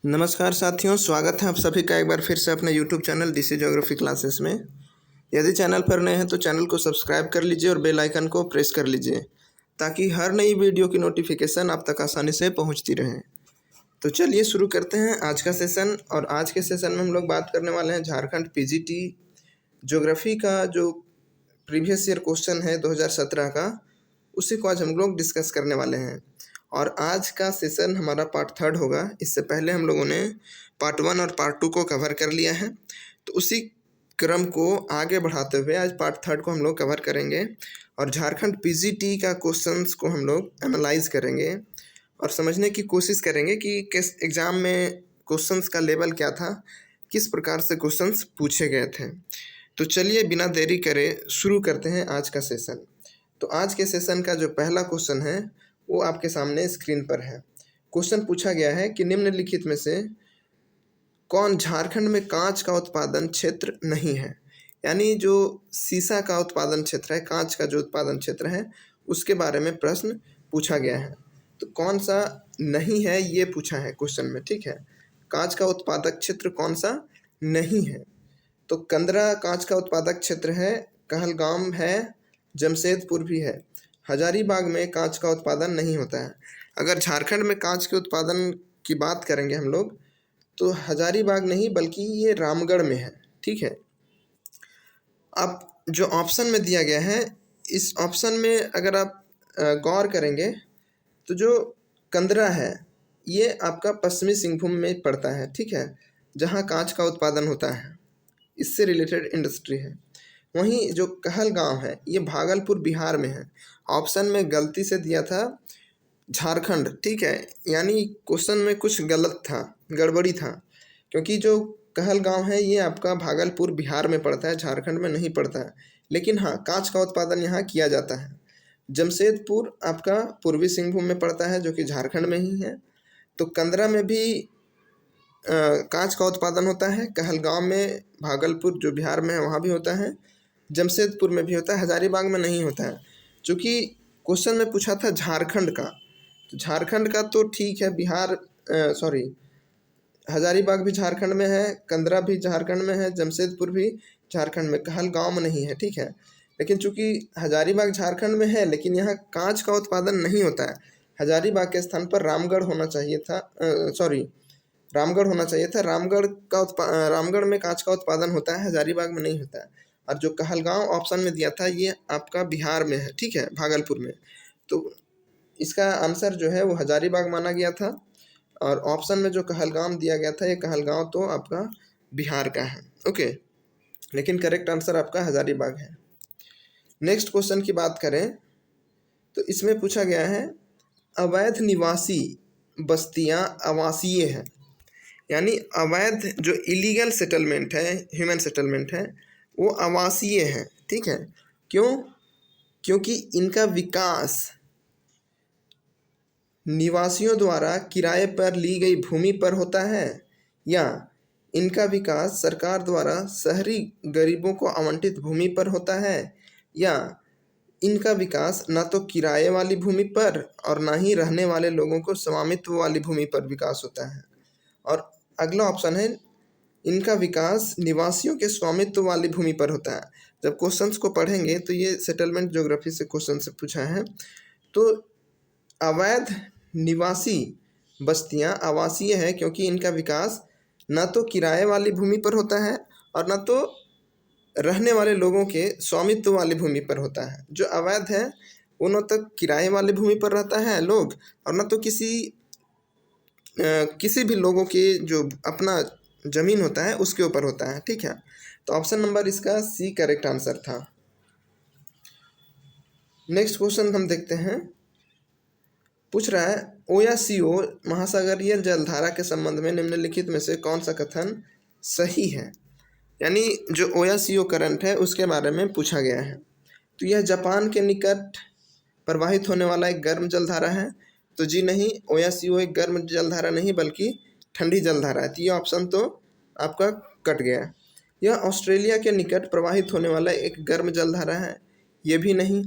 नमस्कार साथियों, स्वागत है आप सभी का एक बार फिर से अपने YouTube channel this geography classes में। यदि चैनल पर नए हैं तो चैनल को सब्सक्राइब कर लीजिए और बेल आइकन को प्रेस कर लीजिए ताकि हर नई वीडियो की नोटिफिकेशन आप तक आसानी से पहुंचती रहे। तो चलिए शुरू करते हैं आज का सेशन। और आज के सेशन में हम लोग बात करने वाले हैं झारखंड पीजीटी ज्योग्राफी का जो प्रीवियस ईयर क्वेश्चन है 2017 का, उसी को आज हम लोग डिस्कस करने वाले हैं। और आज का सेशन हमारा पार्ट 3 होगा। इससे पहले हम लोगों ने पार्ट 1 और पार्ट 2 को कवर कर लिया है, तो उसी क्रम को आगे बढ़ाते हुए आज पार्ट 3 को हम लोग कवर करेंगे और झारखंड पीजीटी का क्वेश्चंस को हम लोग एनालाइज करेंगे और समझने की कोशिश करेंगे कि किस एग्ज़ाम में क्वेश्चंस का लेवल क्या था, किस प्रकार से क्वेश्चंस पूछे गए थे। तो चलिए बिना देरी करे शुरू करते हैं आज का सेशन। तो आज के सेशन का जो पहला क्वेश्चन है वो आपके सामने स्क्रीन पर है। क्वेश्चन पूछा गया है कि निम्नलिखित में से कौन झारखंड में कांच का उत्पादन क्षेत्र नहीं है। यानी जो सीसा का उत्पादन क्षेत्र है, कांच का जो उत्पादन क्षेत्र है, उसके बारे में प्रश्न पूछा गया है। तो कौन सा नहीं है ये पूछा है क्वेश्चन में, ठीक है। कांच का उत्पादक क्षेत्र कौन सा नहीं है, तो कंदरा कांच का उत्पादक क्षेत्र है, कहलगाम है, जमशेदपुर भी है। हजारीबाग में कांच का उत्पादन नहीं होता है। अगर झारखंड में कांच के उत्पादन की बात करेंगे हम लोग तो हजारीबाग नहीं बल्कि ये रामगढ़ में है, ठीक है। अब जो ऑप्शन में दिया गया है, इस ऑप्शन में अगर आप गौर करेंगे तो जो कंदरा है ये आपका पश्चिमी सिंहभूम में पड़ता है, ठीक है, जहाँ कांच का उत्पादन होता है, इससे रिलेटेड इंडस्ट्री है। वहीं जो कहलगांव है ये भागलपुर बिहार में है। ऑप्शन में गलती से दिया था झारखंड, ठीक है, यानी क्वेश्चन में कुछ गलत था, गड़बड़ी था, क्योंकि जो कहलगांव है ये आपका भागलपुर बिहार में पड़ता है, झारखंड में नहीं पड़ता है। लेकिन हाँ, कांच का उत्पादन यहाँ किया जाता है। जमशेदपुर आपका पूर्वी सिंहभूम में पड़ता है जो कि झारखंड में ही है। तो कंदरा में भी कांच का उत्पादन होता है। कहलगांव में भागलपुर जो बिहार में है वहाँ भी होता है, जमशेदपुर में भी होता है, हजारीबाग में नहीं होता है। चूँकि क्वेश्चन में पूछा था झारखंड का, तो झारखंड का तो ठीक है, हजारीबाग भी झारखंड में है, कंदरा भी झारखंड में है, जमशेदपुर भी झारखंड में, कहलगांव में नहीं है, ठीक है। लेकिन चूँकि हजारीबाग झारखंड में है लेकिन यहाँ कांच का उत्पादन नहीं होता है, हजारीबाग के स्थान पर रामगढ़ होना चाहिए था, रामगढ़ होना चाहिए था। रामगढ़ में कांच का उत्पादन होता है, हजारीबाग में नहीं होता है। और जो कहलगांव ऑप्शन में दिया था ये आपका बिहार में है, ठीक है, भागलपुर में। तो इसका आंसर जो है वो हजारीबाग माना गया था और ऑप्शन में जो कहलगांव दिया गया था ये कहलगांव तो आपका बिहार का है, ओके। लेकिन करेक्ट आंसर आपका हजारीबाग है। नेक्स्ट क्वेश्चन की बात करें तो इसमें पूछा गया है अवैध निवासी बस्तियां आवासीय हैं। यानी अवैध जो इलीगल सेटलमेंट है, ह्यूमन सेटलमेंट है, वो आवासीय है, ठीक है। क्यों? क्योंकि इनका विकास निवासियों द्वारा किराए पर ली गई भूमि पर होता है या इनका विकास सरकार द्वारा शहरी गरीबों को आवंटित भूमि पर होता है या इनका विकास ना तो किराए वाली भूमि पर और ना ही रहने वाले लोगों को स्वामित्व वाली भूमि पर विकास होता है। और अगला ऑप्शन है इनका विकास निवासियों के स्वामित्व वाली भूमि पर होता है। जब क्वेश्चंस को पढ़ेंगे तो ये सेटलमेंट ज्योग्राफी से क्वेश्चन से पूछा है। तो अवैध निवासी बस्तियां आवासीय है क्योंकि इनका विकास न तो किराए वाली भूमि पर होता है और न तो रहने वाले लोगों के स्वामित्व वाली भूमि पर होता है। जो अवैध है वो न तो किराए वाली भूमि पर रहता है लोग और न तो किसी भी लोगों के जो अपना जमीन होता है उसके ऊपर होता है, ठीक है। तो ऑप्शन नंबर इसका सी करेक्ट आंसर था। नेक्स्ट क्वेश्चन हम देखते हैं। पूछ रहा है ओयासीओ महासागरीय जलधारा के संबंध में निम्नलिखित में से कौन सा कथन सही है। यानी जो ओयासीओ करंट है उसके बारे में पूछा गया है। तो यह जापान के निकट प्रवाहित होने वाला एक गर्म जलधारा है। तो जी नहीं, ओयासीओ एक गर्म जलधारा नहीं बल्कि ठंडी जलधारा है। तो ये ऑप्शन तो आपका कट गया। यह ऑस्ट्रेलिया के निकट प्रवाहित होने वाला एक गर्म जलधारा है, ये भी नहीं।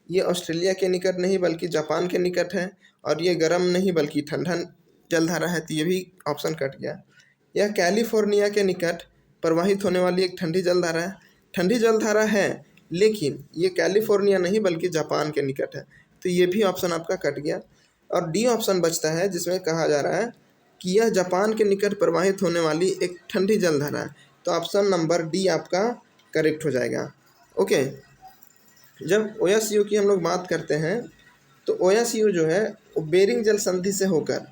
ये ऑस्ट्रेलिया के निकट नहीं बल्कि जापान के निकट है और ये गर्म नहीं बल्कि ठंडा जलधारा है, तो ये भी ऑप्शन कट गया। यह कैलिफोर्निया के निकट प्रवाहित होने वाली एक ठंडी जलधारा है। ठंडी जलधारा है, लेकिन ये कैलिफोर्निया नहीं बल्कि जापान के निकट है, तो ये भी ऑप्शन आपका कट गया। और डी ऑप्शन बचता है जिसमें कहा जा रहा है कि यह जापान के निकट प्रवाहित होने वाली एक ठंडी जलधारा है, तो ऑप्शन नंबर डी आपका करेक्ट हो जाएगा। ओके, जब ओएसयू की हम लोग बात करते हैं तो ओएसयू जो है वो बेरिंग जल संधि से होकर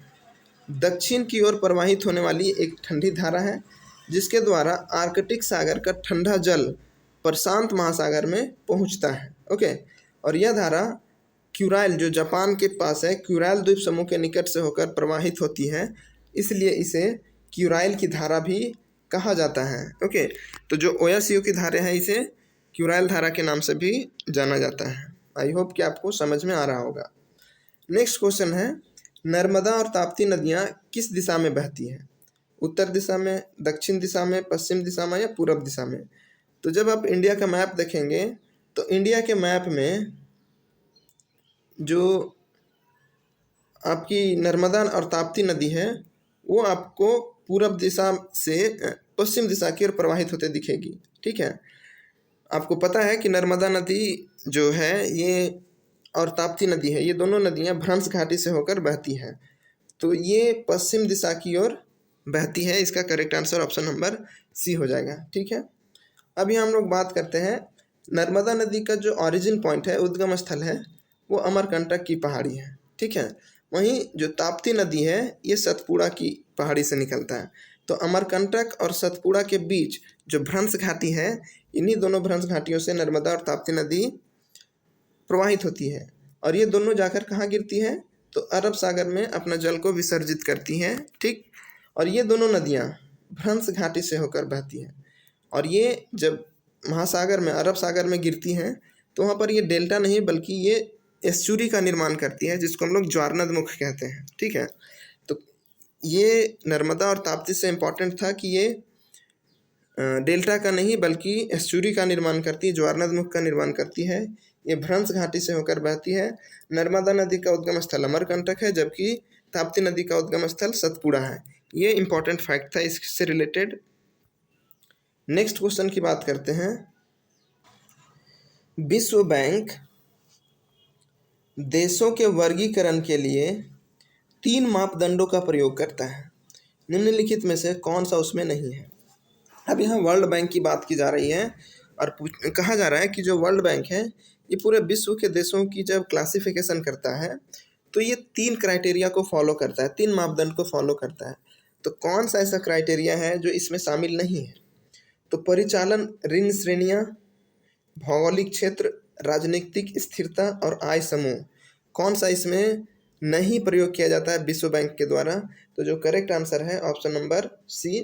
दक्षिण की ओर प्रवाहित होने वाली एक ठंडी धारा है, जिसके द्वारा आर्कटिक सागर का ठंडा जल प्रशांत महासागर में पहुंचता है। ओके, और यह धारा क्यूराइल जो जापान के पास है, क्यूराइल द्वीप समूह के निकट से होकर प्रवाहित होती है, इसलिए इसे क्यूराइल की धारा भी कहा जाता है। ओके, तो जो ओएसयू की धारा है इसे क्यूराइल धारा के नाम से भी जाना जाता है। आई होप कि आपको समझ में आ रहा होगा। नेक्स्ट क्वेश्चन है, नर्मदा और ताप्ती नदियाँ किस दिशा में बहती हैं? उत्तर दिशा में, दक्षिण दिशा में, पश्चिम दिशा में या पूरब दिशा में? तो जब आप इंडिया का मैप देखेंगे तो इंडिया के मैप में जो आपकी नर्मदा और ताप्ती नदी है वो आपको पूरब दिशा से पश्चिम दिशा की ओर प्रवाहित होते दिखेगी। ठीक है, आपको पता है कि नर्मदा नदी जो है ये और ताप्ती नदी है, ये दोनों नदियाँ भ्रंश घाटी से होकर बहती हैं, तो ये पश्चिम दिशा की ओर बहती है। इसका correct answer option number C हो जाएगा। ठीक है, अभी हम लोग बात करते हैं नर्मदा नदी का जो ओरिजिन पॉइंट है, उद्गम स्थल है, वो अमरकंटक की पहाड़ी है। ठीक है, वहीं जो ताप्ती नदी है ये सतपुड़ा की पहाड़ी से निकलता है। तो अमरकंटक और सतपुड़ा के बीच जो भ्रंश घाटी है, इन्हीं दोनों भ्रंश घाटियों से नर्मदा और ताप्ती नदी प्रवाहित होती है, और ये दोनों जाकर कहाँ गिरती है? तो अरब सागर में अपना जल को विसर्जित करती हैं। ठीक, और ये दोनों नदियाँ भ्रंश घाटी से होकर बहती हैं, और ये जब महासागर में, अरब सागर में गिरती हैं तो वहाँ पर ये डेल्टा नहीं बल्कि ये एस्चुरी का निर्माण करती है, जिसको हम लोग ज्वारनदमुख कहते हैं। ठीक है, तो ये नर्मदा और ताप्ती से इम्पॉर्टेंट था कि ये डेल्टा का नहीं बल्कि एस्चुरी का निर्माण करती है, ज्वारनदमुख का निर्माण करती है। ये भ्रंश घाटी से होकर बहती है। नर्मदा नदी का उद्गम स्थल अमरकंटक है, जबकि ताप्ती नदी का उद्गम स्थल सतपुड़ा है। ये इंपॉर्टेंट फैक्ट था इससे रिलेटेड। नेक्स्ट क्वेश्चन की बात करते हैं। विश्व बैंक देशों के वर्गीकरण के लिए 3 मापदंडों का प्रयोग करता है, निम्नलिखित में से कौन सा उसमें नहीं है? अब यहाँ वर्ल्ड बैंक की बात की जा रही है और कहा जा रहा है कि जो वर्ल्ड बैंक है ये पूरे विश्व के देशों की जब क्लासिफिकेशन करता है तो ये 3 क्राइटेरिया को फॉलो करता है, 3 मापदंड को फॉलो करता है। तो कौन सा ऐसा क्राइटेरिया है जो इसमें शामिल नहीं है? तो परिचालन ऋण श्रेणियाँ, भौगोलिक क्षेत्र, राजनीतिक स्थिरता और आय समूह, कौन सा इसमें नहीं प्रयोग किया जाता है विश्व बैंक के द्वारा? तो जो करेक्ट आंसर है ऑप्शन नंबर सी,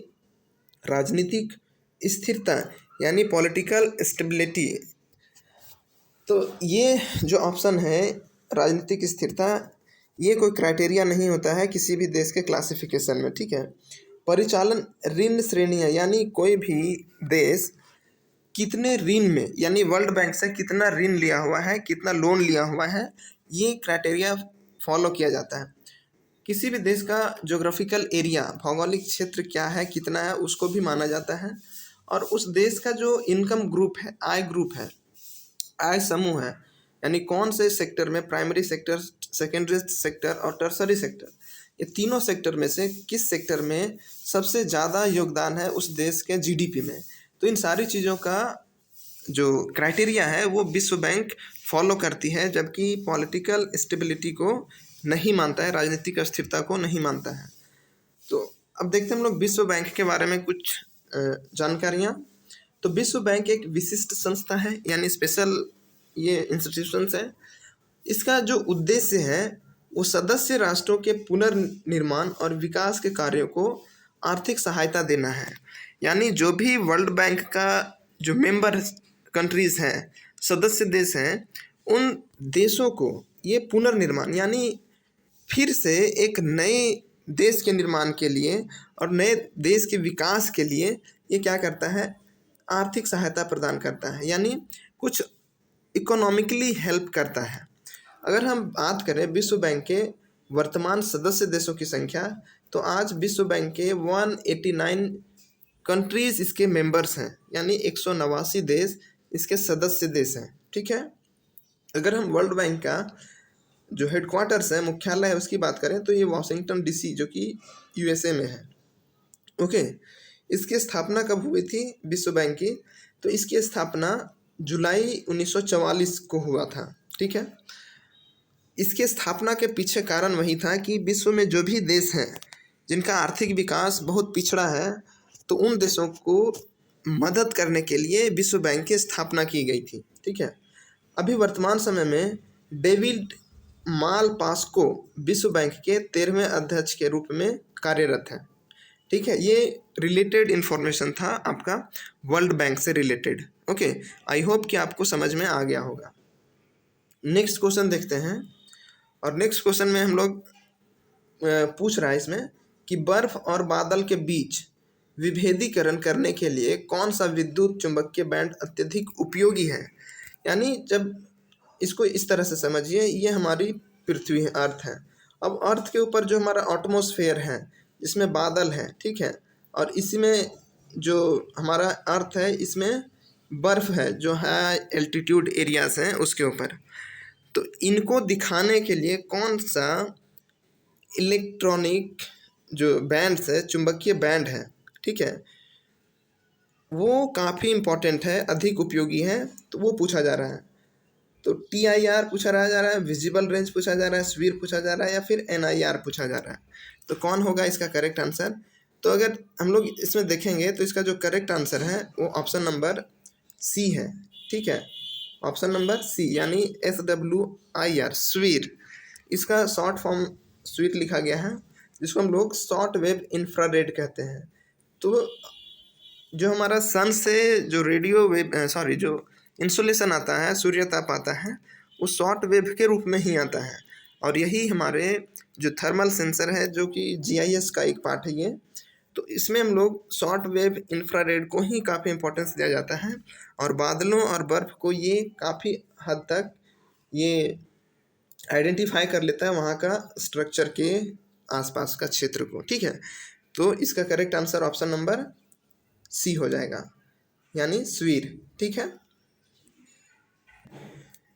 राजनीतिक स्थिरता यानी पॉलिटिकल स्टेबिलिटी। तो ये जो ऑप्शन है राजनीतिक स्थिरता, ये कोई क्राइटेरिया नहीं होता है किसी भी देश के क्लासिफिकेशन में। ठीक है, परिचालन ऋण श्रेणियाँ यानी कोई भी देश कितने ऋण में, यानी वर्ल्ड बैंक से कितना ऋण लिया हुआ है, कितना लोन लिया हुआ है, ये क्राइटेरिया फॉलो किया जाता है। किसी भी देश का ज्योग्राफिकल एरिया, भौगोलिक क्षेत्र क्या है, कितना है, उसको भी माना जाता है। और उस देश का जो इनकम ग्रुप है, आय ग्रुप है, आय समूह है, यानी कौन से सेक्टर में, प्राइमरी सेक्टर, सेकेंडरी सेक्टर और टर्सरी सेक्टर, ये तीनों सेक्टर में से किस सेक्टर में सबसे ज़्यादा योगदान है उस देश के जीडीपी में। तो इन सारी चीज़ों का जो क्राइटेरिया है वो विश्व बैंक फॉलो करती है, जबकि पॉलिटिकल स्टेबिलिटी को नहीं मानता है, राजनीतिक अस्थिरता को नहीं मानता है। तो अब देखते हैं हम लोग विश्व बैंक के बारे में कुछ जानकारियाँ। तो विश्व बैंक एक विशिष्ट संस्था है, यानी स्पेशल ये इंस्टीट्यूशंस है। इसका जो उद्देश्य है वो सदस्य राष्ट्रों के पुनर्निर्माण और विकास के कार्यों को आर्थिक सहायता देना है। यानी जो भी वर्ल्ड बैंक का जो मेंबर कंट्रीज़ हैं, सदस्य देश हैं, उन देशों को ये पुनर्निर्माण यानी फिर से एक नए देश के निर्माण के लिए और नए देश के विकास के लिए ये क्या करता है? आर्थिक सहायता प्रदान करता है, यानी कुछ इकोनॉमिकली हेल्प करता है। अगर हम बात करें विश्व बैंक के वर्तमान सदस्य देशों की संख्या, तो आज विश्व बैंक के 189 कंट्रीज इसके मेंबर्स हैं, यानी 189 देश इसके सदस्य देश हैं। ठीक है। अगर हम वर्ल्ड बैंक का जो हेडक्वार्टर्स है, मुख्यालय है, उसकी बात करें तो ये वॉशिंगटन डीसी जो कि यूएसए में है। ओके। इसकी स्थापना कब हुई थी विश्व बैंक की? तो इसकी स्थापना जुलाई 1944 को हुआ था। ठीक है। इसके स्थापना के पीछे कारण वही था कि विश्व में जो भी देश हैं जिनका आर्थिक विकास बहुत पिछड़ा है, तो उन देशों को मदद करने के लिए विश्व बैंक की स्थापना की गई थी। ठीक है। अभी वर्तमान समय में डेविड मालपास्को विश्व बैंक के 13वें अध्यक्ष के रूप में कार्यरत है। ठीक है। ये रिलेटेड इन्फॉर्मेशन था आपका वर्ल्ड बैंक से रिलेटेड। ओके। आई होप कि आपको समझ में आ गया होगा। नेक्स्ट क्वेश्चन देखते हैं। और नेक्स्ट क्वेश्चन में हम लोग पूछ रहा है इसमें कि बर्फ और बादल के बीच विभेदीकरण करने के लिए कौन सा विद्युत चुंबकीय बैंड अत्यधिक उपयोगी है। यानी जब इसको इस तरह से समझिए, ये हमारी पृथ्वी है, अर्थ है। अब अर्थ के ऊपर जो हमारा एटमॉस्फेयर है, जिसमें बादल है, ठीक है, और इसी में जो हमारा अर्थ है, इसमें बर्फ है जो हाई एल्टीट्यूड एरियाज हैं उसके ऊपर। तो इनको दिखाने के लिए कौन सा इलेक्ट्रॉनिक जो बैंड्स है, चुंबकीय बैंड है, ठीक है, वो काफ़ी इम्पोर्टेंट है, अधिक उपयोगी है, तो वो पूछा जा रहा है। तो TIR पूछा जा रहा है, विजिबल रेंज पूछा जा रहा है, स्वीर पूछा जा रहा है, या फिर NIR पूछा जा रहा है। तो कौन होगा इसका करेक्ट आंसर? तो अगर हम लोग इसमें देखेंगे तो इसका जो करेक्ट आंसर है वो ऑप्शन नंबर सी है। ठीक है। ऑप्शन नंबर सी यानी SWIR, स्वीर। इसका शॉर्ट फॉर्म स्वीर लिखा गया है, जिसको हम लोग शॉर्ट वेव इंफ्रारेड कहते हैं। तो जो हमारा सन से जो रेडियो वेव जो इंसुलेशन आता है, सूर्यताप आता है, वो शॉर्ट वेव के रूप में ही आता है। और यही हमारे जो थर्मल सेंसर है, जो कि GIS का एक पार्ट है ये, तो इसमें हम लोग शॉर्ट वेव इंफ्रारेड को ही काफ़ी इंपॉर्टेंस दिया जाता है। और बादलों और बर्फ़ को ये काफ़ी हद तक ये आइडेंटिफाई कर लेता है वहाँ का स्ट्रक्चर के आसपास का क्षेत्र को। ठीक है। तो इसका correct answer option number C हो जाएगा, यानी स्वीर। ठीक है।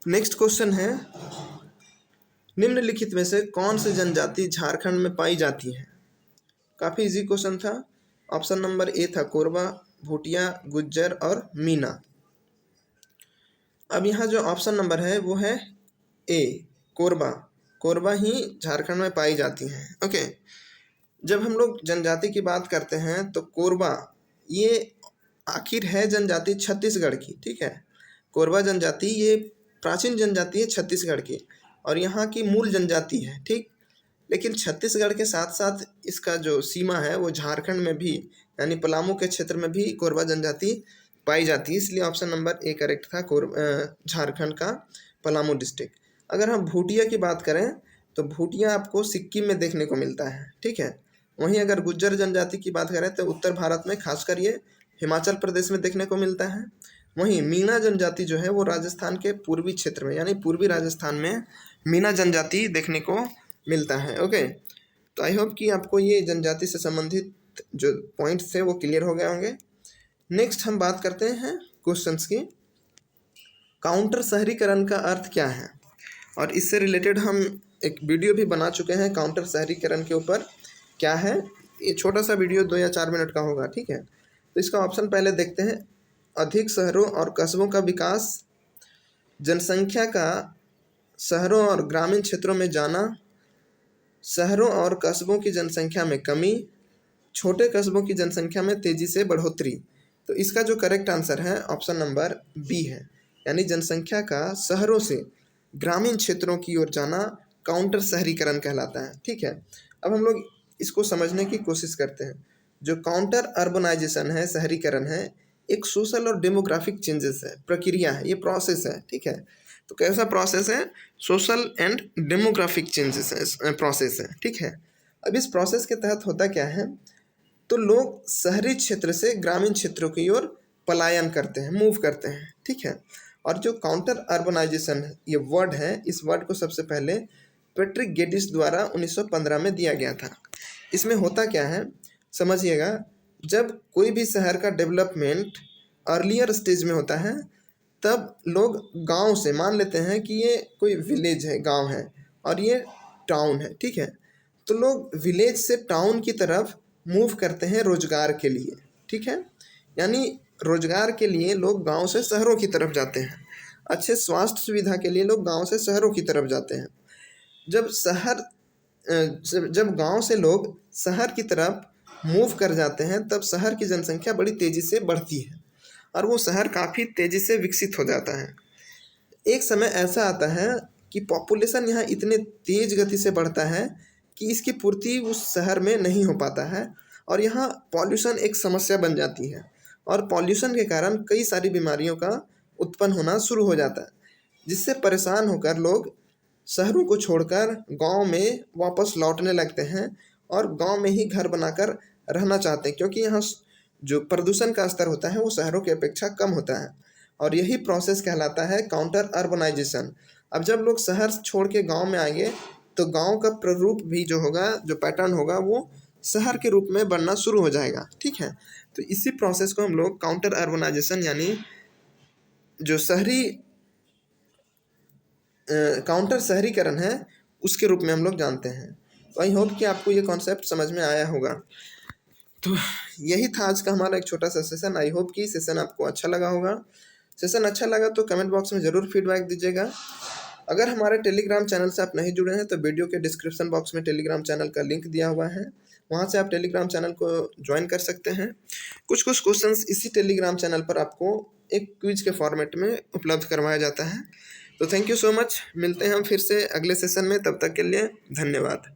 नेक्स्ट क्वेश्चन है, निम्नलिखित में से कौन सी जनजाति झारखंड में पाई जाती है? काफ़ी इजी क्वेश्चन था। ऑप्शन नंबर ए था कोरबा, भूटिया, गुज्जर और मीना। अब यहाँ जो ऑप्शन नंबर है वो है ए, कोरबा। कोरबा ही झारखंड में पाई जाती हैं। ओके। जब हम लोग जनजाति की बात करते हैं तो कोरबा ये आखिर है जनजाति छत्तीसगढ़ की। ठीक है। कोरबा जनजाति ये प्राचीन जनजाति है छत्तीसगढ़ की, और यहाँ की मूल जनजाति है। ठीक। लेकिन छत्तीसगढ़ के साथ साथ इसका जो सीमा है वो झारखंड में भी, यानी पलामू के क्षेत्र में भी कोरबा जनजाति पाई जाती है। इसलिए ऑप्शन नंबर ए करेक्ट था, झारखंड का पलामू डिस्ट्रिक्ट। अगर हम भूटिया की बात करें तो भूटिया आपको सिक्किम में देखने को मिलता है। ठीक है। वहीं अगर गुज्जर जनजाति की बात करें तो उत्तर भारत में, खासकर ये हिमाचल प्रदेश में देखने को मिलता है। वहीं मीना जनजाति जो है वो राजस्थान के पूर्वी क्षेत्र में, यानी पूर्वी राजस्थान में मीना जनजाति देखने को मिलता है। ओके। तो आई होप कि आपको ये जनजाति से संबंधित जो पॉइंट्स थे वो क्लियर हो गए होंगे। नेक्स्ट हम बात करते हैं क्वेश्चंस की। काउंटर शहरीकरण का अर्थ क्या है? और इससे रिलेटेड हम एक वीडियो भी बना चुके हैं काउंटर शहरीकरण के ऊपर क्या है। ये छोटा सा वीडियो 2 या 4 मिनट का होगा। ठीक है। तो इसका ऑप्शन पहले देखते हैं। अधिक शहरों और कस्बों का विकास, जनसंख्या का शहरों और ग्रामीण क्षेत्रों में जाना, शहरों और कस्बों की जनसंख्या में कमी, छोटे कस्बों की जनसंख्या में तेज़ी से बढ़ोतरी। तो इसका जो करेक्ट आंसर है ऑप्शन नंबर बी है, यानी जनसंख्या का शहरों से ग्रामीण क्षेत्रों की ओर जाना काउंटर शहरीकरण कहलाता है। ठीक है। अब हम लोग इसको समझने की कोशिश करते हैं। जो काउंटर अर्बनाइजेशन है, शहरीकरण है, एक सोशल और डेमोग्राफिक चेंजेस है, प्रक्रिया है, ये प्रोसेस है। ठीक है। तो कैसा प्रोसेस है? Social and demographic changes process है। ठीक है। अब इस प्रोसेस के तहत होता क्या है, तो लोग शहरी क्षेत्र से ग्रामीण क्षेत्रों की ओर पलायन करते हैं, मूव करते हैं। ठीक है। और जो काउंटर अर्बनाइजेशन ये वर्ड है, इस वर्ड को सबसे पहले पैट्रिक गेडिस द्वारा 1915 में दिया गया था। इसमें होता क्या है समझिएगा, जब कोई भी शहर का डेवलपमेंट अर्लियर स्टेज में होता है तब लोग गांव से मान लेते हैं कि ये कोई विलेज है, गांव है और ये टाउन है, ठीक है। तो लोग विलेज से टाउन की तरफ मूव करते हैं रोजगार के लिए, ठीक है। यानी रोजगार के लिए लोग गांव से शहरों की तरफ जाते हैं, अच्छे स्वास्थ्य सुविधा के लिए लोग गांव से शहरों की तरफ जाते हैं। जब गांव से लोग शहर की तरफ मूव कर जाते हैं तब शहर की जनसंख्या बड़ी तेज़ी से बढ़ती है और वो शहर काफ़ी तेज़ी से विकसित हो जाता है। एक समय ऐसा आता है कि पॉपुलेशन यहाँ इतने तेज़ गति से बढ़ता है कि इसकी पूर्ति उस शहर में नहीं हो पाता है और यहाँ पॉल्यूशन एक समस्या बन जाती है और पॉल्यूशन के कारण कई सारी बीमारियों का उत्पन्न होना शुरू हो जाता है, जिससे परेशान होकर लोग शहरों को छोड़कर गांव में वापस लौटने लगते हैं और गांव में ही घर बनाकर रहना चाहते हैं, क्योंकि यहाँ जो प्रदूषण का स्तर होता है वो शहरों की अपेक्षा कम होता है और यही प्रोसेस कहलाता है काउंटर अर्बनाइजेशन। अब जब लोग शहर छोड़ के गांव में आएंगे तो गांव का प्ररूप भी जो होगा, जो पैटर्न होगा, वो शहर के रूप में बनना शुरू हो जाएगा, ठीक है। तो इसी प्रोसेस को हम लोग काउंटर अर्बनाइजेशन यानी जो काउंटर शहरीकरण है उसके रूप में हम लोग जानते हैं। तो आई होप कि आपको ये कॉन्सेप्ट समझ में आया होगा। तो यही था आज का हमारा एक छोटा सा सेशन। आई होप कि सेशन आपको अच्छा लगा होगा। सेशन अच्छा लगा तो कमेंट बॉक्स में ज़रूर फीडबैक दीजिएगा। अगर हमारे टेलीग्राम चैनल से आप नहीं जुड़े हैं तो वीडियो के डिस्क्रिप्शन बॉक्स में टेलीग्राम चैनल का लिंक दिया हुआ है, वहाँ से आप टेलीग्राम चैनल को ज्वाइन कर सकते हैं। कुछ क्वेश्चंस इसी टेलीग्राम चैनल पर आपको एक क्विज के फॉर्मेट में उपलब्ध करवाया जाता है। तो थैंक यू सो मच। मिलते हैं हम फिर से अगले सेशन में, तब तक के लिए धन्यवाद।